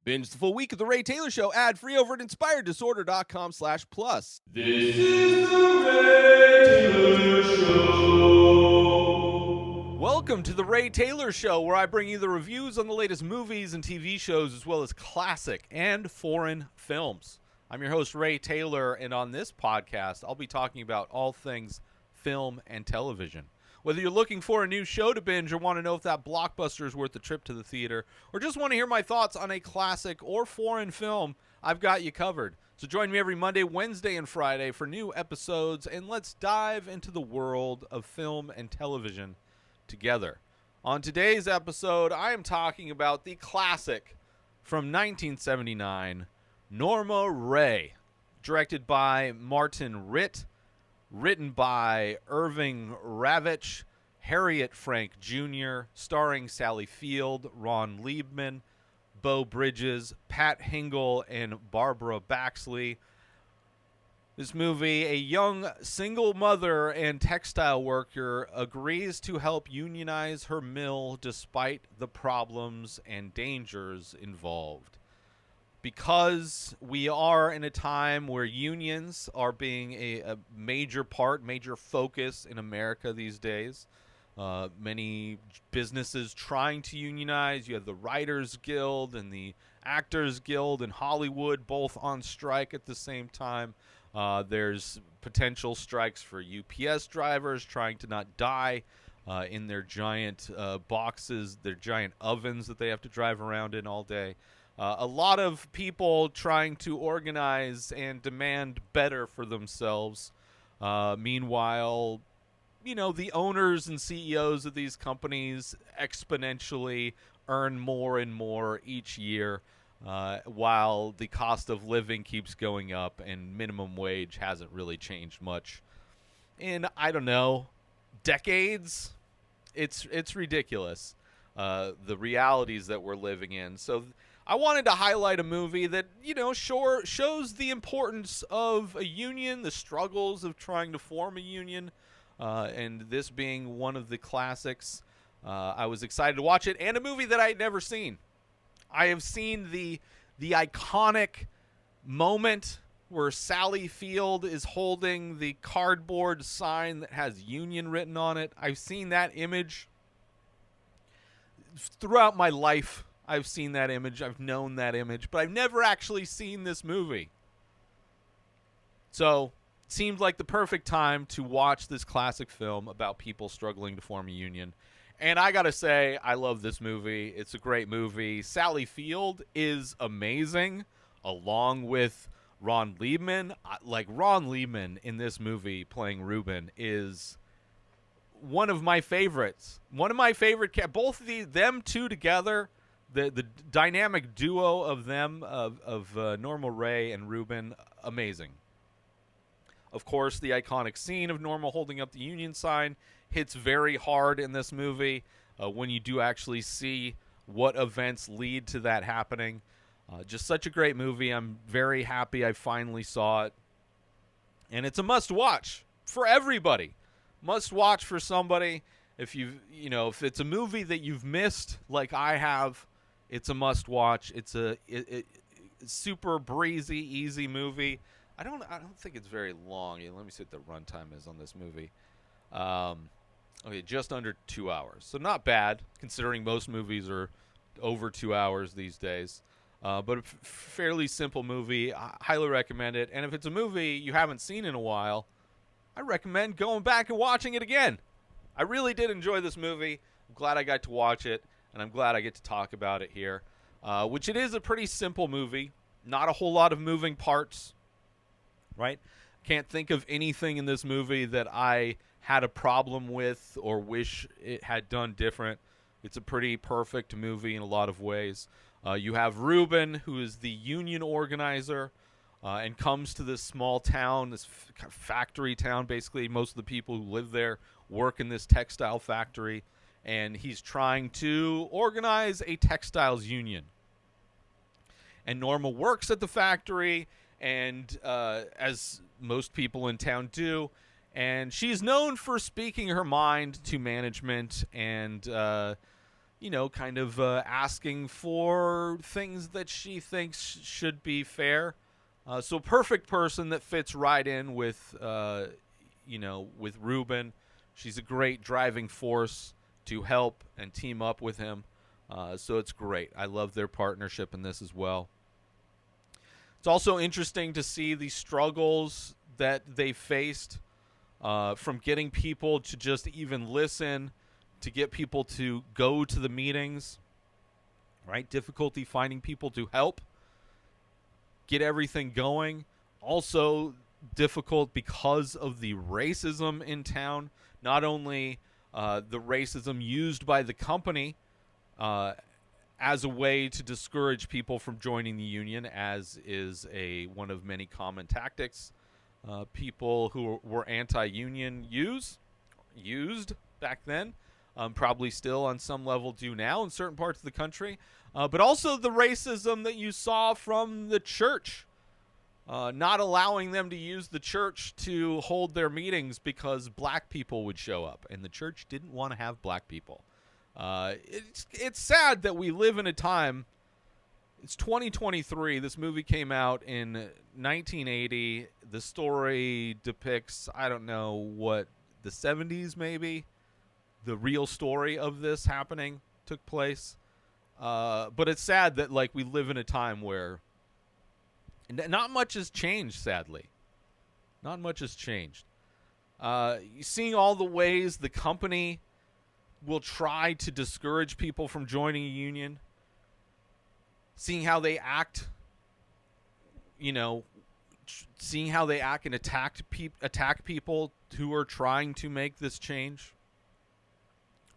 Binge the full week of The Ray Taylor Show ad-free over at inspireddisorder.com/plus. This is The Ray Taylor Show. Welcome to The Ray Taylor Show, where I bring you the reviews on the latest movies and TV shows, as well as classic and foreign films. I'm your host, Ray Taylor, and on this podcast, I'll be talking about all things film and television. Whether you're looking for a new show to binge or want to know if that blockbuster is worth the trip to the theater, or just want to hear my thoughts on a classic or foreign film, I've got you covered. So join me every Monday, Wednesday, and Friday for new episodes, and let's dive into the world of film and television together. On today's episode, I am talking about the classic from 1979, Norma Rae, directed by Martin Ritt, written by Irving Ravitch, Harriet Frank Jr., starring Sally Field, Ron Liebman, Beau Bridges, Pat Hingle, and Barbara Baxley. This movie, a young single mother and textile worker agrees to help unionize her mill despite the problems and dangers involved. Because we are in a time where unions are being a major focus in America these days, many businesses trying to unionize. You have the Writers Guild and the Actors Guild in Hollywood, both on strike at the same time. There's potential strikes for UPS drivers trying to not die in their giant boxes, their giant ovens that they have to drive around in all day. A lot of people trying to organize and demand better for themselves. Meanwhile, the owners and CEOs of these companies exponentially earn more and more each year, while the cost of living keeps going up and minimum wage hasn't really changed much in, I don't know, decades. It's ridiculous, the realities that we're living in. So I wanted to highlight a movie that, shows the importance of a union, the struggles of trying to form a union, and this being one of the classics. I was excited to watch it, and a movie that I had never seen. I have seen the iconic moment where Sally Field is holding the cardboard sign that has union written on it. I've seen that image throughout my life. I've seen that image. I've known that image, but I've never actually seen this movie. So it seemed like the perfect time to watch this classic film about people struggling to form a union. And I got to say, I love this movie. It's a great movie. Sally Field is amazing, along with Ron Liebman. Ron Liebman in this movie playing Ruben is one of my favorites. One of my favorite both of them two together. The dynamic duo of them, of Norma Rae and Ruben, amazing. Of course, the iconic scene of Norma holding up the union sign hits very hard in this movie when you do actually see what events lead to that happening. Just such a great movie. I'm very happy I finally saw it. And it's a must-watch for everybody. Must-watch for somebody. If if it's a movie that you've missed like I have, it's a must-watch. It's a super breezy, easy movie. I don't think it's very long. Let me see what the runtime is on this movie. Okay, just under 2 hours. So not bad, considering most movies are over 2 hours these days. But a fairly simple movie. I highly recommend it. And if it's a movie you haven't seen in a while, I recommend going back and watching it again. I really did enjoy this movie. I'm glad I got to watch it, and I'm glad I get to talk about it here. Which it is a pretty simple movie. Not a whole lot of moving parts, right? Can't think of anything in this movie that I had a problem with or wish it had done different. It's a pretty perfect movie in a lot of ways. You have Ruben, who is the union organizer, and comes to this small town, this factory town, basically. Most of the people who live there work in this textile factory, and he's trying to organize a textiles union. And Norma works at the factory, and as most people in town do, and she's known for speaking her mind to management and kind of asking for things that she thinks should be fair. So perfect person that fits right in with, with Ruben. She's a great driving force to help and team up with him. So it's great. I love their partnership in this as well. It's also interesting to see the struggles that they faced from getting people to just even listen, to get people to go to the meetings, right? Difficulty finding people to help get everything going. Also difficult because of the racism in town. Not only the racism used by the company as a way to discourage people from joining the union, as is one of many common tactics people who were anti-union used back then, probably still on some level do now in certain parts of the country, but also the racism that you saw from the church, not allowing them to use the church to hold their meetings because black people would show up, and the church didn't want to have black people. It's sad that we live in a time. It's 2023. This movie came out in 1980. The story depicts, I don't know what, the 70s maybe. The real story of this happening took place. But it's sad that we live in a time where not much has changed, sadly. Not much has changed. Seeing all the ways the company will try to discourage people from joining a union, seeing how they act, seeing how they act and attack people who are trying to make this change.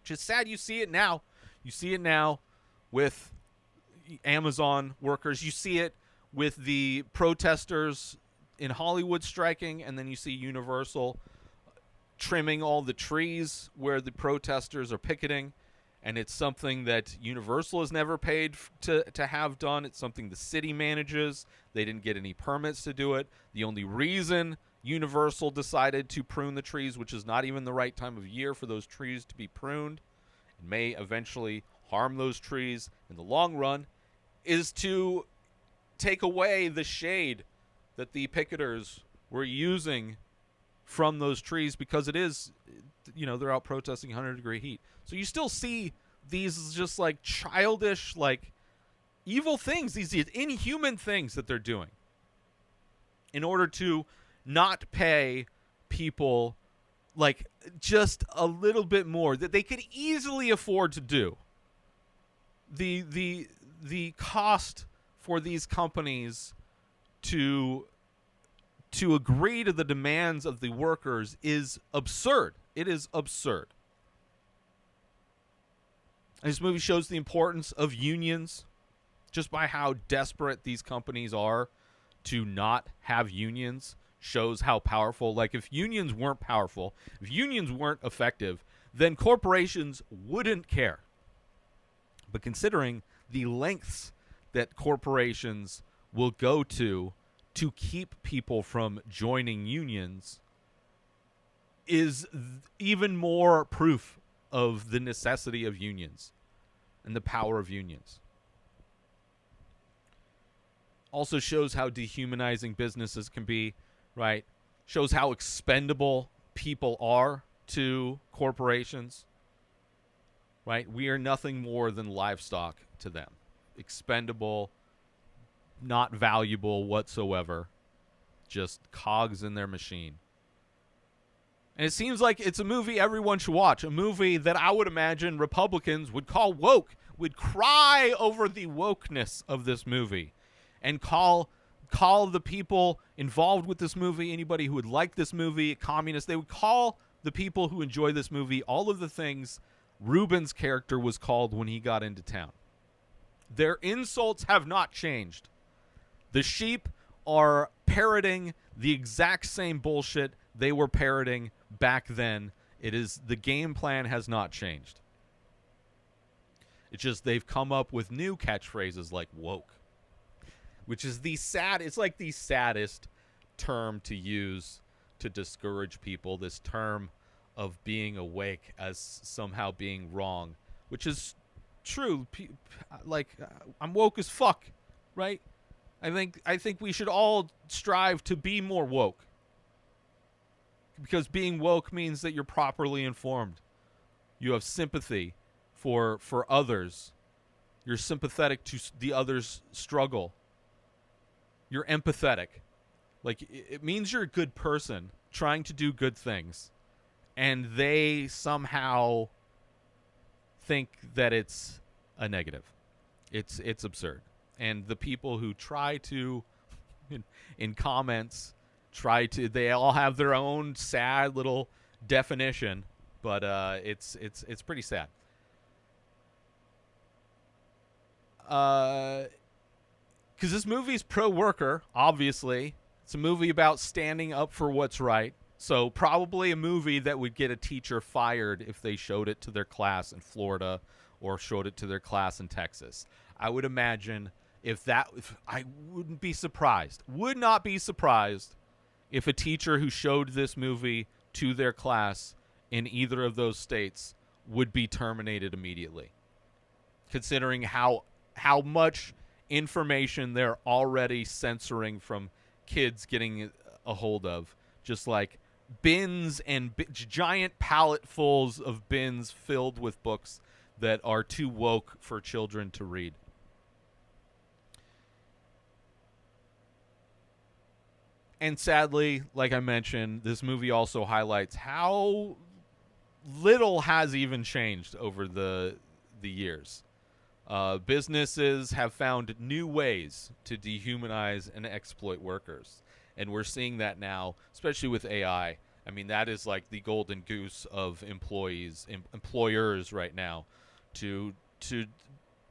Which is sad. You see it now. You see it now with Amazon workers. You see it with the protesters in Hollywood striking, and then you see Universal trimming all the trees where the protesters are picketing, and it's something that Universal has never paid to have done. It's something the city manages. They didn't get any permits to do it. The only reason Universal decided to prune the trees, which is not even the right time of year for those trees to be pruned, and may eventually harm those trees in the long run, is to take away the shade that the picketers were using from those trees, because it is, they're out protesting 100-degree heat. So you still see these just childish, evil things, these inhuman things that they're doing in order to not pay people just a little bit more that they could easily afford to do. The cost for these companies to agree to the demands of the workers is absurd. It is absurd. This movie shows the importance of unions just by how desperate these companies are to not have unions. Shows how powerful. If unions weren't powerful, if unions weren't effective, then corporations wouldn't care. But considering the lengths that corporations will go to keep people from joining unions is even more proof of the necessity of unions and the power of unions. Also shows how dehumanizing businesses can be, right? Shows how expendable people are to corporations, right? We are nothing more than livestock to them. Expendable, not valuable whatsoever, just cogs in their machine. And it seems like it's a movie everyone should watch, a movie that I would imagine Republicans would call woke, would cry over the wokeness of this movie, and call the people involved with this movie, anybody who would like this movie, communists. They would call the people who enjoy this movie all of the things Ruben's character was called when he got into town. Their insults have not changed. The sheep are parroting the exact same bullshit they were parroting back then. The game plan has not changed. It's just they've come up with new catchphrases like woke, which is the saddest term to use to discourage people. This term of being awake as somehow being wrong, which is true. I'm woke as fuck, right? I think we should all strive to be more woke, because being woke means that you're properly informed. You have sympathy for others. You're sympathetic to the other's struggle. You're empathetic. Like, it means you're a good person trying to do good things, and they somehow think that it's a negative. It's absurd. And the people who try to, in comments, they all have their own sad little definition, but it's pretty sad. Because this movie's pro-worker, obviously. It's a movie about standing up for what's right. So probably a movie that would get a teacher fired if they showed it to their class in Florida or showed it to their class in Texas. I would imagine if I wouldn't be surprised, would not be surprised if a teacher who showed this movie to their class in either of those states would be terminated immediately, considering how much information they're already censoring from kids getting a hold of. Just like bins and giant palletfuls of bins filled with books that are too woke for children to read. And sadly, like I mentioned, this movie also highlights how little has even changed over the years. Businesses have found new ways to dehumanize and exploit workers. And we're seeing that now, especially with AI. I mean, that is like the golden goose of employers right now to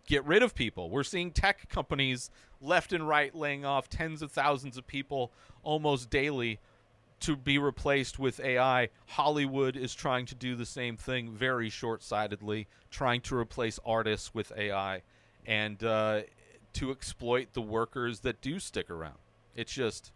get rid of people. We're seeing tech companies left and right laying off tens of thousands of people almost daily to be replaced with AI. Hollywood is trying to do the same thing very short-sightedly, trying to replace artists with AI and to exploit the workers that do stick around. It's just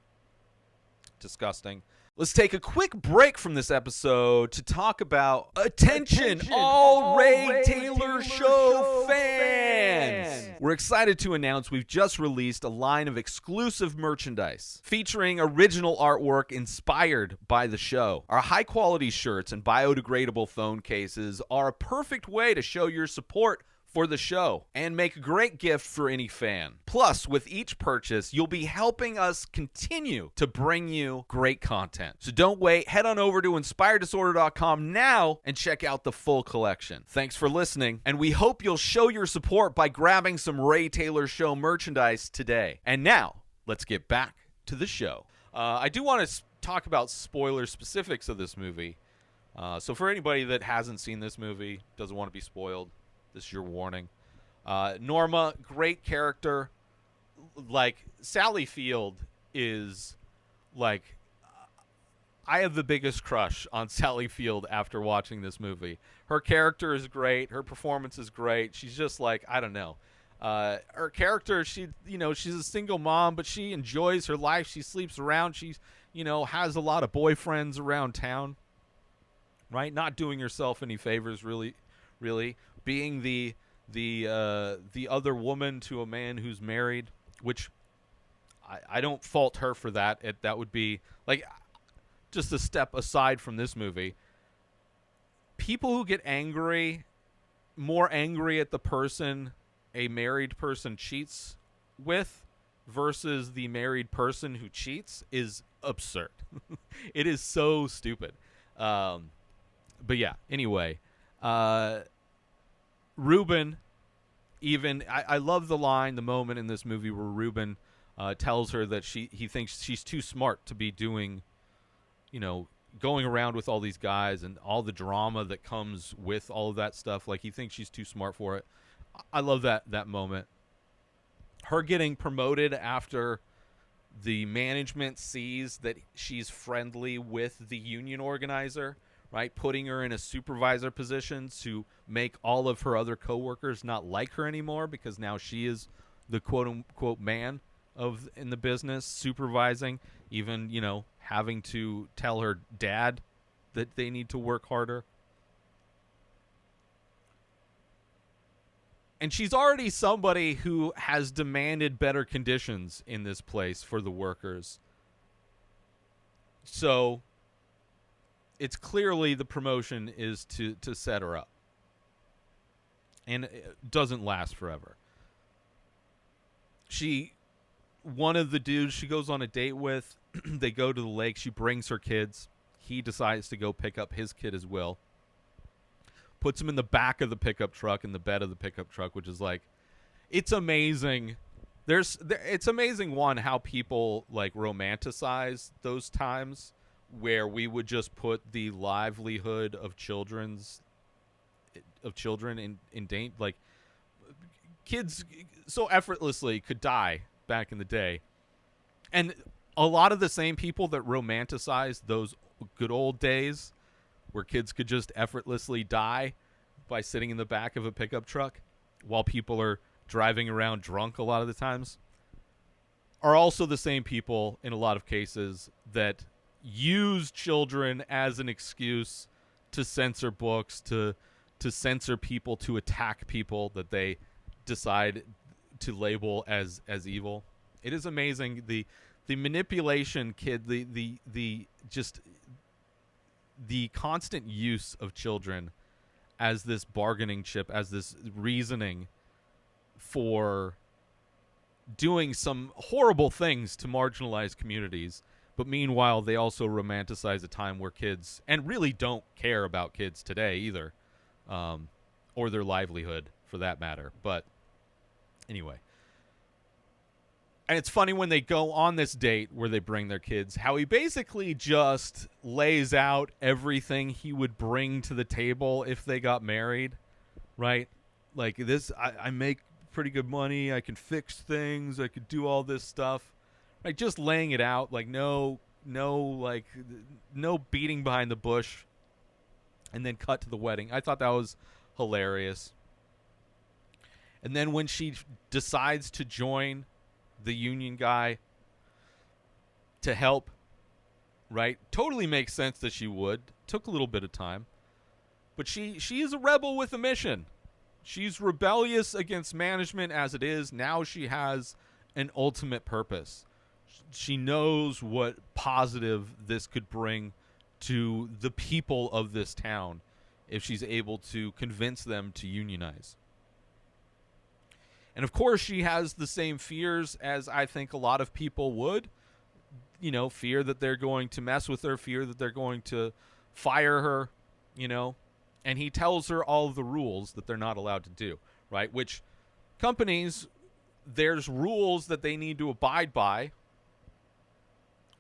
disgusting. Let's take a quick break from this episode to talk about Attention all Rae Taylor Show fans! We're excited to announce we've just released a line of exclusive merchandise featuring original artwork inspired by the show. Our high-quality shirts and biodegradable phone cases are a perfect way to show your support for the show and make a great gift for any fan. Plus, with each purchase, you'll be helping us continue to bring you great content. So don't wait. Head on over to inspireddisorder.com now and check out the full collection. Thanks for listening, and we hope you'll show your support by grabbing some Rae Taylor Show merchandise today. And now, let's get back to the show. I do want to talk about spoiler specifics of this movie. So for anybody that hasn't seen this movie, doesn't want to be spoiled, this is your warning. Norma, great character. Like, Sally Field is, like, I have the biggest crush on Sally Field after watching this movie. Her character is great. Her performance is great. She's just like, I don't know. Her character, she's a single mom, but she enjoys her life. She sleeps around. She's, has a lot of boyfriends around town, right? Not doing herself any favors, really. Being the other woman to a man who's married, which I don't fault her for that. That would be like just a step aside from this movie. People who get more angry at the person a married person cheats with versus the married person who cheats is absurd. It is so stupid. But yeah, anyway. Ruben, I love the moment in this movie where Ruben tells her that he thinks she's too smart to be doing, going around with all these guys and all the drama that comes with all of that stuff. Like, he thinks she's too smart for it. I love that moment. Her getting promoted after the management sees that she's friendly with the union organizer, right? Putting her in a supervisor position to make all of her other coworkers not like her anymore because now she is the quote-unquote man in the business, supervising, even, having to tell her dad that they need to work harder. And she's already somebody who has demanded better conditions in this place for the workers. So it's clearly the promotion is to set her up. And it doesn't last forever. One of the dudes she goes on a date with, they go to the lake. She brings her kids. He decides to go pick up his kid as well. Puts him in the back of the pickup truck, in the bed of the pickup truck, which is like, it's amazing. It's amazing, one, how people like romanticize those times where we would just put the livelihood of children in danger. Like, kids so effortlessly could die back in the day. And a lot of the same people that romanticize those good old days where kids could just effortlessly die by sitting in the back of a pickup truck while people are driving around drunk a lot of the times, are also the same people in a lot of cases that use children as an excuse to censor books, to censor people, to attack people that they decide to label as evil. It is amazing the manipulation, the constant use of children as this bargaining chip, as this reasoning for doing some horrible things to marginalized communities. But meanwhile, they also romanticize a time where kids, and really don't care about kids today either, or their livelihood for that matter. But anyway. And it's funny when they go on this date where they bring their kids, how he basically just lays out everything he would bring to the table if they got married, right? Like, this, I make pretty good money, I can fix things, I could do all this stuff. Like, just laying it out, like, no beating behind the bush, and then cut to the wedding. I thought that was hilarious. And then when she decides to join the union guy to help, right? Totally makes sense that she would. Took a little bit of time. But she is a rebel with a mission. She's rebellious against management as it is. Now she has an ultimate purpose. She knows what positive this could bring to the people of this town if she's able to convince them to unionize. And of course, she has the same fears as I think a lot of people would. You know, fear that they're going to mess with her, fear that they're going to fire her, you know. And he tells her all of the rules that they're not allowed to do, right? Which companies, there's rules that they need to abide by,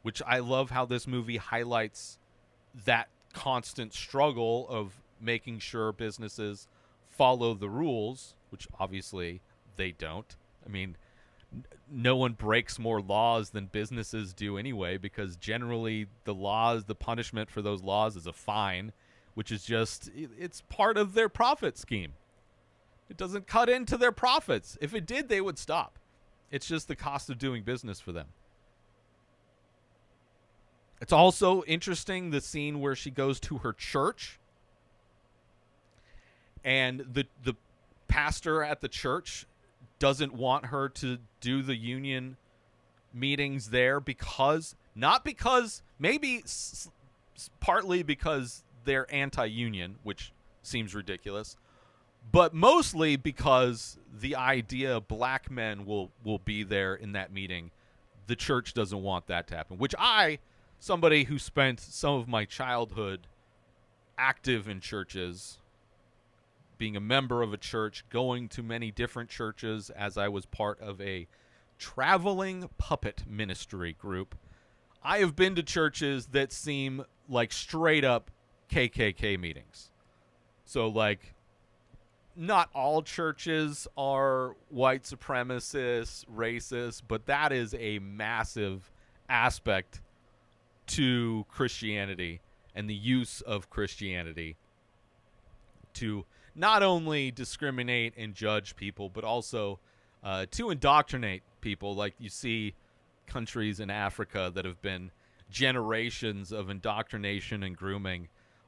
which I love how this movie highlights that constant struggle of making sure businesses follow the rules, which obviously they don't. I mean, no one breaks more laws than businesses do anyway, because generally the punishment for those laws is a fine, which is just, it's part of their profit scheme. It doesn't cut into their profits. If it did, they would stop. It's just the cost of doing business for them. It's also interesting, the scene where she goes to her church, and the pastor at the church doesn't want her to do the union meetings there partly because they're anti-union, which seems ridiculous, but mostly because the idea black men will be there in that meeting. The church doesn't want that to happen, which somebody who spent some of my childhood active in churches, being a member of a church, going to many different churches as I was part of a traveling puppet ministry group, I have been to churches that seem like straight up KKK meetings. So, like, not all churches are white supremacists, racist, but that is a massive aspect to Christianity and the use of Christianity to not only discriminate and judge people, but also to indoctrinate people. Like, you see countries in Africa that have been generations of indoctrination and grooming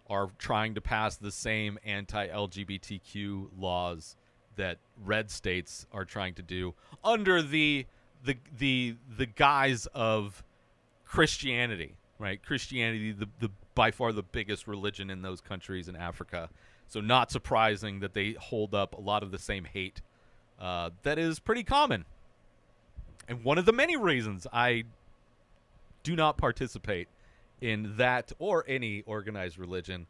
are trying to pass the same anti-LGBTQ laws that red states are trying to do under the guise of Christianity, right? Christianity, the by far the biggest religion in those countries in Africa. So not surprising that they hold up a lot of the same hate that is pretty common. And one of the many reasons I do not participate in that or any organized religion.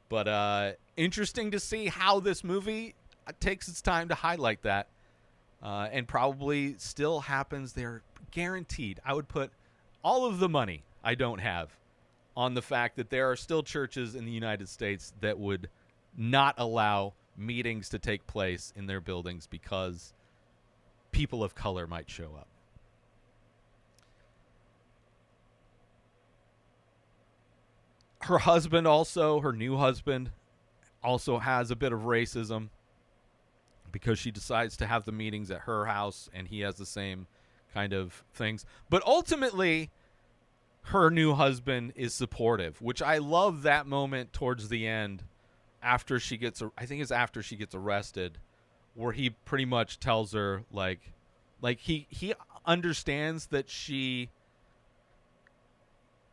But interesting to see how this movie takes its time to highlight that, and probably still happens. They're guaranteed. I would put all of the money I don't have on the fact that there are still churches in the United States that would not allow meetings to take place in their buildings because people of color might show up. Her husband also, her new husband, also has a bit of racism because she decides to have the meetings at her house and he has the same kind of things. But ultimately, her new husband is supportive, which I love that moment towards the end after she gets, I think it's after she gets arrested, where he pretty much tells her, like he understands that she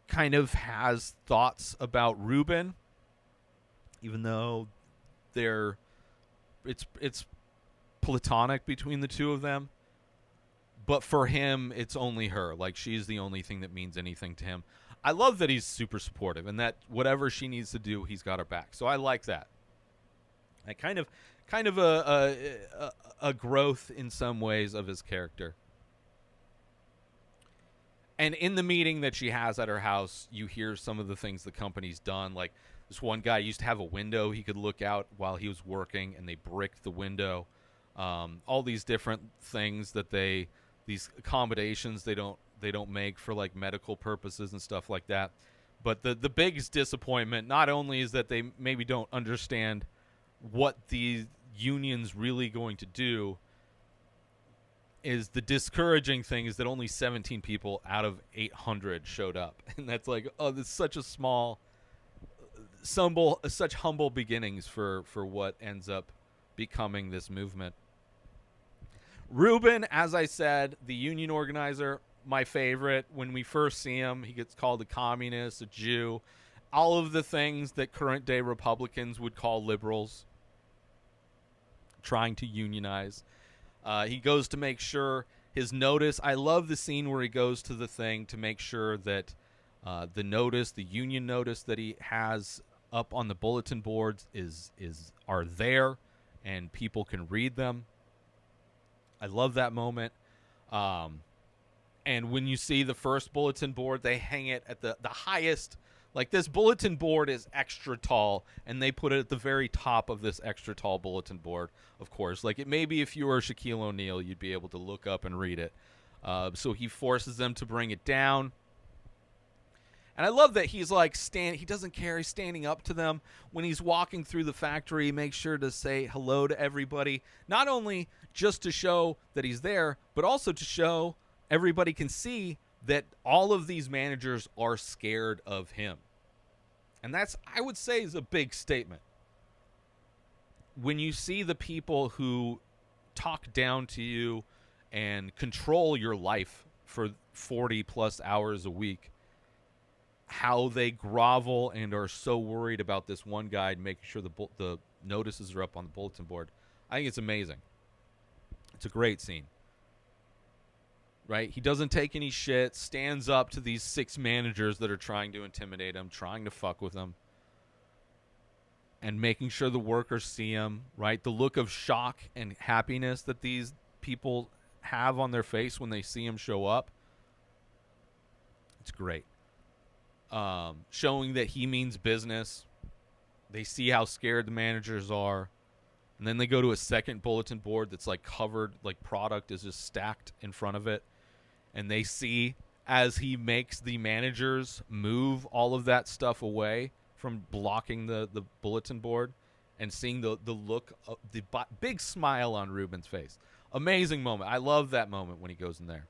kind of has thoughts about Ruben, even though it's platonic between the two of them. But for him, it's only her. Like, she's the only thing that means anything to him. I love that he's super supportive and that whatever she needs to do, he's got her back. So I like that. I kind of a growth in some ways of his character. And in the meeting that she has at her house, you hear some of the things the company's done. Like, this one guy used to have a window he could look out while he was working, and they bricked the window. All these different things that these accommodations they don't make for like medical purposes and stuff like that. But the biggest disappointment not only is that they maybe don't understand what the union's really going to do, is the discouraging thing is that only 17 people out of 800 showed up. And that's like, oh, this is such a such humble beginnings for what ends up becoming this movement. Ruben, as I said, the union organizer, my favorite. When we first see him, he gets called a communist, a Jew, all of the things that current day Republicans would call liberals, trying to unionize. He goes to make sure his notice. I love the scene where he goes to the thing to make sure that the union notice that he has up on the bulletin boards are there and people can read them. I love that moment. And when you see the first bulletin board, they hang it at the highest. Like, this bulletin board is extra tall, and they put it at the very top of this extra tall bulletin board, of course. Like, it maybe if you were Shaquille O'Neal, you'd be able to look up and read it. So he forces them to bring it down. And I love that he's like, he doesn't care. He's standing up to them. When he's walking through the factory, he makes sure to say hello to everybody. Not only just to show that he's there, but also to show everybody can see that all of these managers are scared of him. And that's, I would say, is a big statement. When you see the people who talk down to you and control your life for 40 plus hours a week, how they grovel and are so worried about this one guy making sure the notices are up on the bulletin board, I think it's amazing. It's a great scene. Right? He doesn't take any shit, stands up to these 6 managers that are trying to intimidate him, trying to fuck with him, and making sure the workers see him, right? The look of shock and happiness that these people have on their face when they see him show up. It's great. Showing that he means business. They see how scared the managers are. And then they go to a second bulletin board that's like covered, like product is just stacked in front of it. And they see as he makes the managers move all of that stuff away from blocking the bulletin board, and seeing the look of the big smile on Ruben's face. Amazing moment. I love that moment when he goes in there.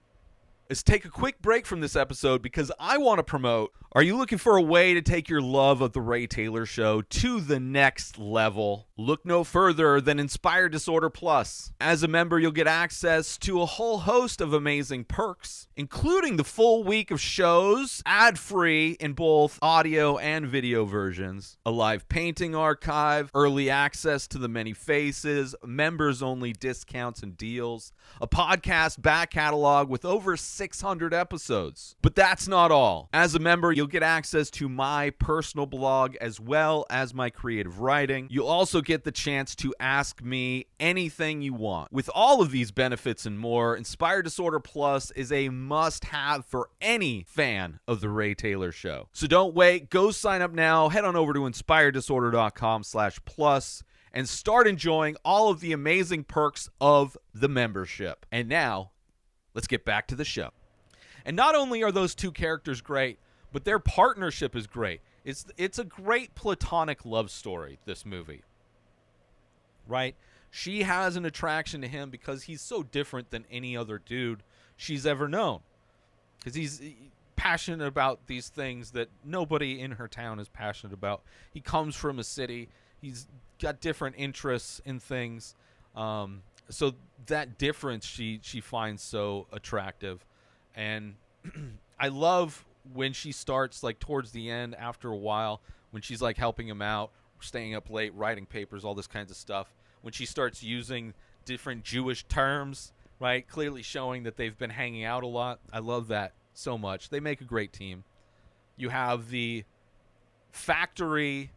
is take a quick break from this episode because I want to promote. Are you looking for a way to take your love of The Ray Taylor Show to the next level? Look no further than Inspired Disorder Plus. As a member, you'll get access to a whole host of amazing perks, including the full week of shows, ad-free in both audio and video versions, a live painting archive, early access to the many faces, members-only discounts and deals, a podcast back catalog with over 600 episodes. But that's not all. As a member, you'll get access to my personal blog as well as my creative writing. You'll also get the chance to ask me anything you want. With all of these benefits and more, Inspired Disorder Plus is a must-have for any fan of The Ray Taylor Show. So don't wait. Go sign up now. Head on over to inspireddisorder.com/plus and start enjoying all of the amazing perks of the membership. And now, let's get back to the show. And not only are those two characters great, but their partnership is great. It's a great platonic love story, this movie. Right? She has an attraction to him because he's so different than any other dude she's ever known. Because he's passionate about these things that nobody in her town is passionate about. He comes from a city. He's got different interests in things. So that difference she finds so attractive. And I love when she starts, like, towards the end, after a while, when she's, like, helping him out, staying up late, writing papers, all this kinds of stuff, when she starts using different Jewish terms, right, clearly showing that they've been hanging out a lot. I love that so much. They make a great team. You have the factory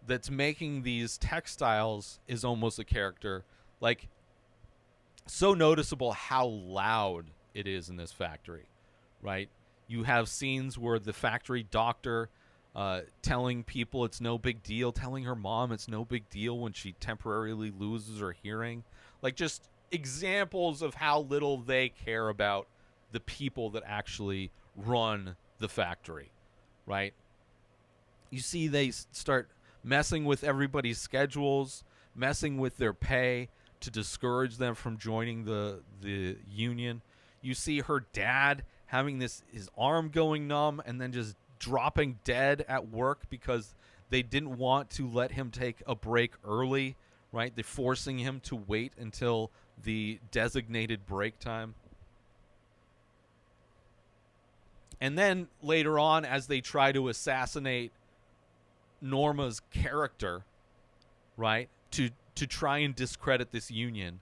that's making these textiles is almost a character. Like, so noticeable how loud it is in this factory, right? You have scenes where the factory doctor telling people it's no big deal, telling her mom it's no big deal when she temporarily loses her hearing. Like, just examples of how little they care about the people that actually run the factory, right? You see they start messing with everybody's schedules, messing with their pay to discourage them from joining the union. You see her dad having his arm going numb and then just dropping dead at work because they didn't want to let him take a break early, right? They're forcing him to wait until the designated break time. And then later on, as they try to assassinate Norma's character, right, to try and discredit this union,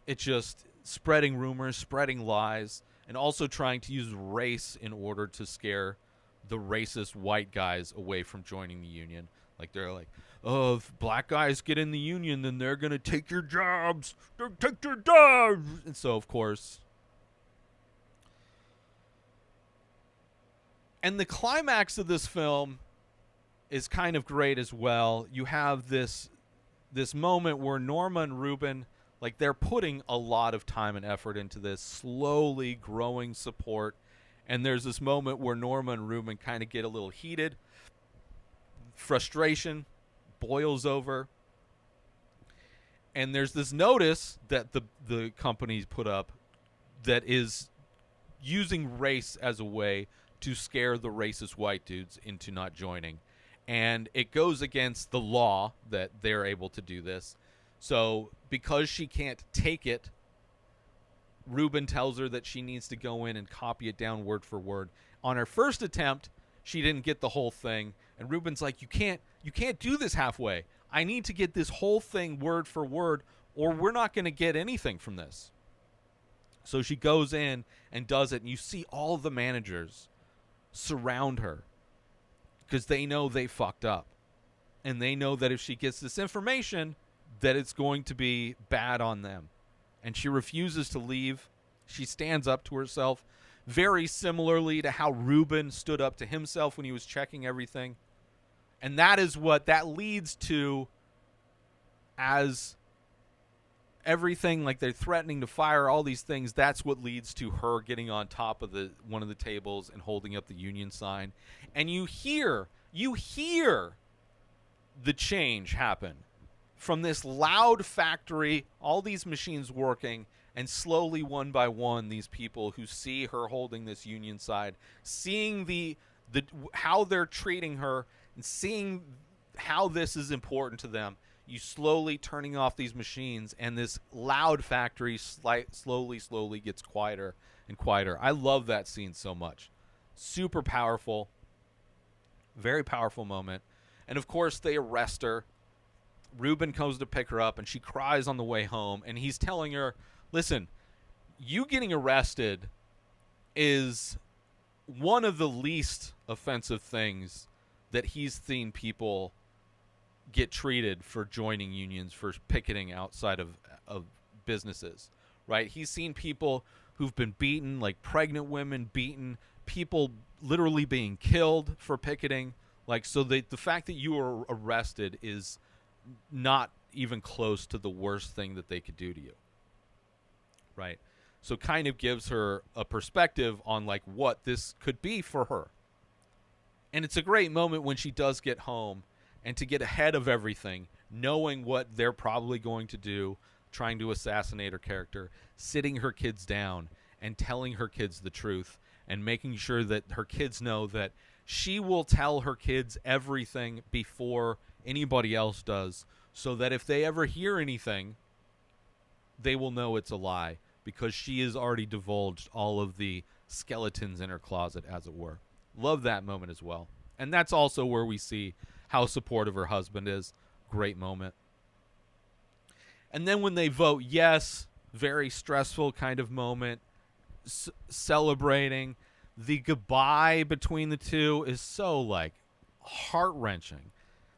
it's just spreading rumors, spreading lies, and also trying to use race in order to scare the racist white guys away from joining the union. Like, they're like, oh, if black guys get in the union, then they're going to take your jobs. They'll take your jobs. And so, of course. And the climax of this film is kind of great as well. You have this moment where Norma and Ruben, like, they're putting a lot of time and effort into this, slowly growing support. And there's this moment where Norma and Ruben kind of get a little heated. Frustration boils over. And there's this notice that the companies put up that is using race as a way to scare the racist white dudes into not joining. And it goes against the law that they're able to do this. So because she can't take it, Ruben tells her that she needs to go in and copy it down word for word. On her first attempt, she didn't get the whole thing. And Ruben's like, you can't do this halfway. I need to get this whole thing word for word, or we're not going to get anything from this. So she goes in and does it. And you see all the managers surround her because they know they fucked up. And they know that if she gets this information, that it's going to be bad on them. And she refuses to leave. She stands up to herself, very similarly to how Ruben stood up to himself when he was checking everything. And that is what that leads to, as everything, like they're threatening to fire, all these things, that's what leads to her getting on top of one of the tables and holding up the union sign. And you hear the change happen from this loud factory, all these machines working, And slowly, one by one, these people who see her holding this union side, seeing the how they're treating her, and seeing how this is important to them, you slowly turning off these machines, and this loud factory slowly gets quieter and quieter. I love that scene so much. Super powerful. Very powerful moment. And of course, they arrest her. Ruben comes to pick her up, and she cries on the way home. And he's telling her, listen, you getting arrested is one of the least offensive things that he's seen people get treated for joining unions, for picketing outside of businesses, right? He's seen people who've been beaten, like pregnant women beaten, people literally being killed for picketing. Like, so the fact that you were arrested is not even close to the worst thing that they could do to you, right? So kind of gives her a perspective on like what this could be for her. And it's a great moment when she does get home, and to get ahead of everything, knowing what they're probably going to do, trying to assassinate her character, sitting her kids down and telling her kids the truth, and making sure that her kids know that she will tell her kids everything before anybody else does, so that if they ever hear anything, they will know it's a lie, because she has already divulged all of the skeletons in her closet, as it were. Love that moment as well. And that's also where we see how supportive her husband is. Great moment. And then when they vote yes, very stressful kind of moment, celebrating. The goodbye between the two is so like heart-wrenching,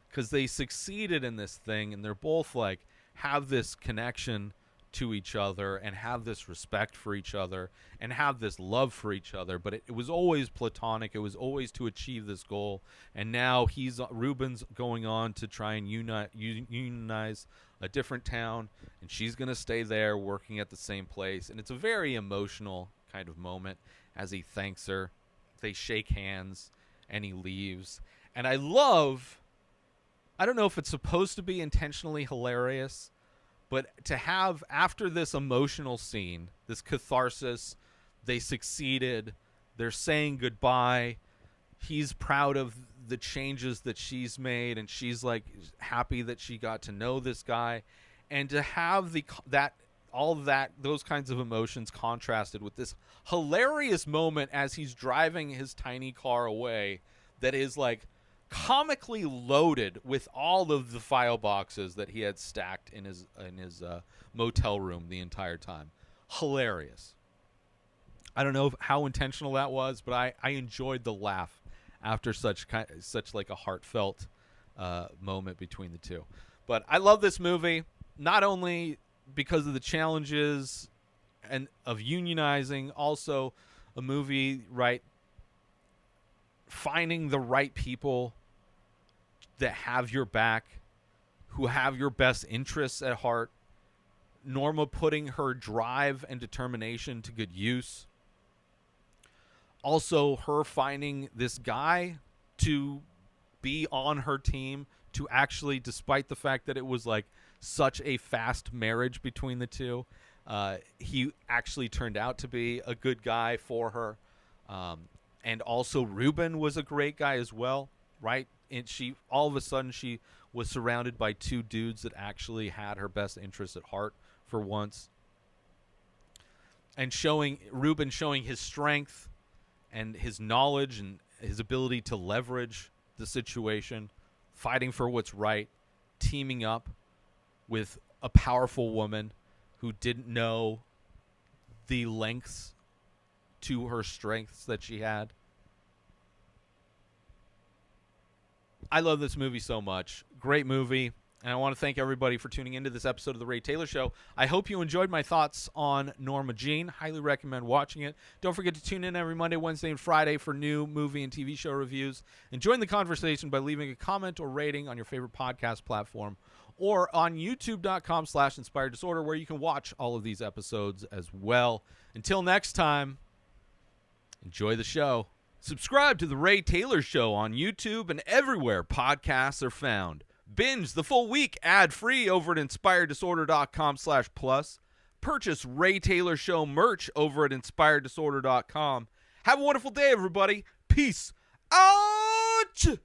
because they succeeded in this thing, and they're both like have this connection to each other and have this respect for each other and have this love for each other, but it was always platonic. It was always to achieve this goal. And now Ruben's going on to try and unionize a different town, and she's going to stay there working at the same place. And it's a very emotional kind of moment as he thanks her. They shake hands and he leaves. And I don't know if it's supposed to be intentionally hilarious, but to have, after this emotional scene, this catharsis, they succeeded, they're saying goodbye, he's proud of the changes that she's made, and she's like happy that she got to know this guy, and to have those kinds of emotions contrasted with this hilarious moment as he's driving his tiny car away that is like comically loaded with all of the file boxes that he had stacked in his motel room the entire time. Hilarious. I don't know how intentional that was, but I enjoyed the laugh after such like a heartfelt moment between the two. But I love this movie, not only because of the challenges and of unionizing, also a movie, right, finding the right people that have your back, who have your best interests at heart. Norma putting her drive and determination to good use. Also, her finding this guy to be on her team, to actually, despite the fact that it was like such a fast marriage between the two, he actually turned out to be a good guy for her. And also Ruben was a great guy as well, right? And all of a sudden she was surrounded by two dudes that actually had her best interests at heart for once. And Ruben showing his strength and his knowledge and his ability to leverage the situation, fighting for what's right, teaming up with a powerful woman who didn't know the lengths to her strengths that she had. I love this movie so much. Great movie. And I want to thank everybody for tuning into this episode of The Ray Taylor Show. I hope you enjoyed my thoughts on Norma Jean. Highly recommend watching it. Don't forget to tune in every Monday, Wednesday, and Friday for new movie and TV show reviews. And join the conversation by leaving a comment or rating on your favorite podcast platform, or on youtube.com/Inspired Disorder, where you can watch all of these episodes as well. Until next time, enjoy the show. Subscribe to The Ray Taylor Show on YouTube and everywhere podcasts are found. Binge the full week ad-free over at inspireddisorder.com/plus. purchase Ray Taylor Show merch over at inspireddisorder.com. Have a wonderful day, everybody. Peace out!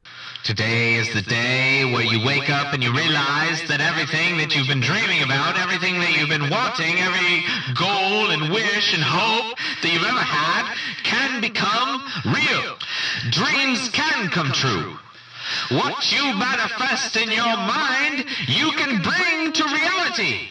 Today is the day where you wake up and you realize that everything that you've been dreaming about, everything that you've been wanting, every goal and wish and hope that you've ever had can become real. Dreams can come true. What you manifest in your mind, you can bring to reality.